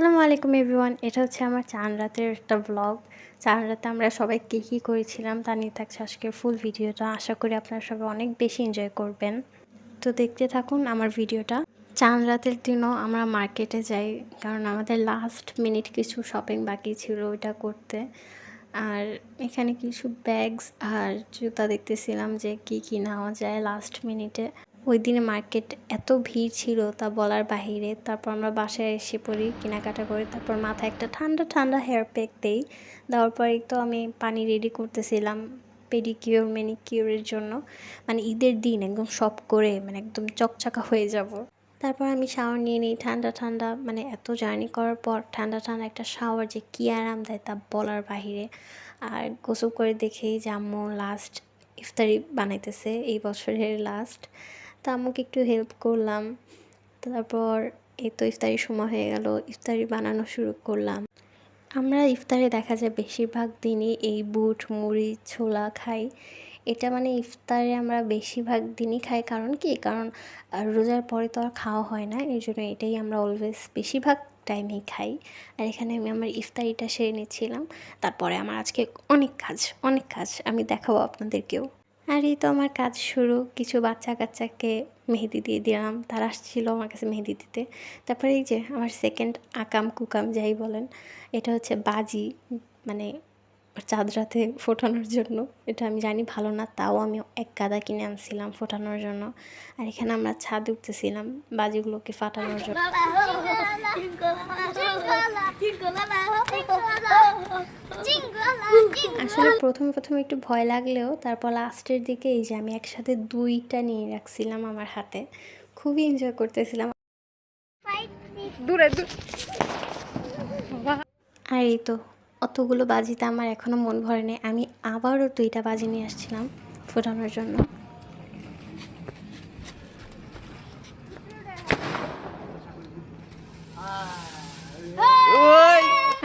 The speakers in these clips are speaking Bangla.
আসসালামু আলাইকুম এভরিওয়ান। এটা হচ্ছে আমার চাঁদ রাতের একটা ব্লগ। চাঁদ রাতে আমরা সবাই কী করেছিলাম তা নিয়ে থাকছে আজকের ফুল ভিডিওটা। আশা করি আপনারা সবাই অনেক বেশি এনজয় করবেন। তো দেখতে থাকুন আমার ভিডিওটা। চাঁদ রাতের দিনও আমরা মার্কেটে যাই, কারণ আমাদের লাস্ট মিনিট কিছু শপিং বাকি ছিল ওইটা করতে। আর এখানে কিছু ব্যাগস আর জুতা দেখতেছিলাম যে কী নেওয়া যায় লাস্ট মিনিটে। ওই দিনে মার্কেট এত ভিড় ছিল তা বলার বাহিরে। তারপর আমরা বাসায় এসে পড়ি, কেনাকাটা করি, তারপর মাথায় একটা ঠান্ডা হেয়ার প্যাক দেই। দেওয়ার পরেই তো আমি পানি রেডি করতেছিলাম পেডিকিউর ম্যানিকিউরের জন্য। মানে ঈদের দিন একদম সব করে মানে একদম চকচকা হয়ে যাব। তারপর আমি শাওয়ার নিয়ে নিই ঠান্ডা মানে এত জার্নি করার পর ঠান্ডা একটা শাওয়ার যে কী আরাম দেয় তা বলার বাহিরে। আর গোসল করে দেখেই যে আম্মু লাস্ট ইফতারি বানাইতেছে, এই বছরের লাস্ট। তা আম্মুকে একটু হেল্প করলাম। তারপর এই তো ইফতারির সময় হয়ে গেল, ইফতারি বানানো শুরু করলাম। আমরা ইফতারে দেখা যায় বেশিরভাগ দিনই এই বুট মুড়ি ছোলা খাই। এটা মানে ইফতারে আমরা বেশিরভাগ দিনই খাই, কারণ রোজার পরে তো আর খাওয়া হয় না, এই জন্য এটাই আমরা অলওয়েজ বেশিরভাগ টাইমেই খাই। আর এখানে আমি আমার ইফতারিটা সেরে নিচ্ছিলাম। তারপরে আমার আজকে অনেক কাজ আমি দেখাবো আপনাদেরকেও। আর এই তো আমার কাজ শুরু। কিছু বাচ্চা কাচ্চাকে মেহেদি দিয়ে দিলাম, তারা আসছিল আমার কাছে মেহেদি দিতে। তারপরে এই যে আমার সেকেন্ড আকাম কুকাম যাই বলেন, এটা হচ্ছে বাজি, মানে চাঁদ রাতে ফোটানোর জন্য। এটা আমি জানি ভালো না, তাও আমি এক গাদা কিনে আনছিলাম ফোটানোর জন্য। আর এখানে আমরা ছাদে উঠতেছিলাম বাজিগুলোকে ফাটানোর জন্য। আসলে প্রথমে একটু ভয় লাগলেও তারপর লাস্টের দিকে এই যে আমি একসাথে দুইটা নিয়ে রাখছিলাম আমার হাতে, খুবই এনজয় করতেছিলাম। আর এই তো অতগুলো বাজিতে আমার এখনও মন ভরে নেই, আমি আবারও দুইটা বাজি নিয়ে আসছিলাম ফোটানোর জন্য।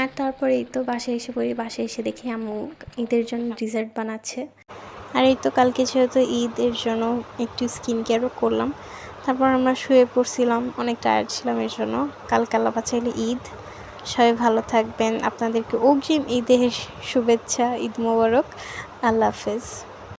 আর তারপরে এই তো বাসায় এসে পড়ি। বাসায় এসে দেখি আম্মু ঈদের জন্য ডিজার্ট বানাচ্ছে। আর এই তো কালকে যেহেতু ঈদের জন্য একটু স্কিন কেয়ারও করলাম। তারপর আমরা শুয়ে পড়ছিলাম, অনেক টায়ার্ড ছিলাম এর জন্য। কালকে আল্লাহ বাঁচাইলে ঈদ। সবাই ভালো থাকবেন, আপনাদেরকে অগ্রিম ঈদের শুভেচ্ছা, ঈদ মোবারক। আল্লাহ হাফেজ।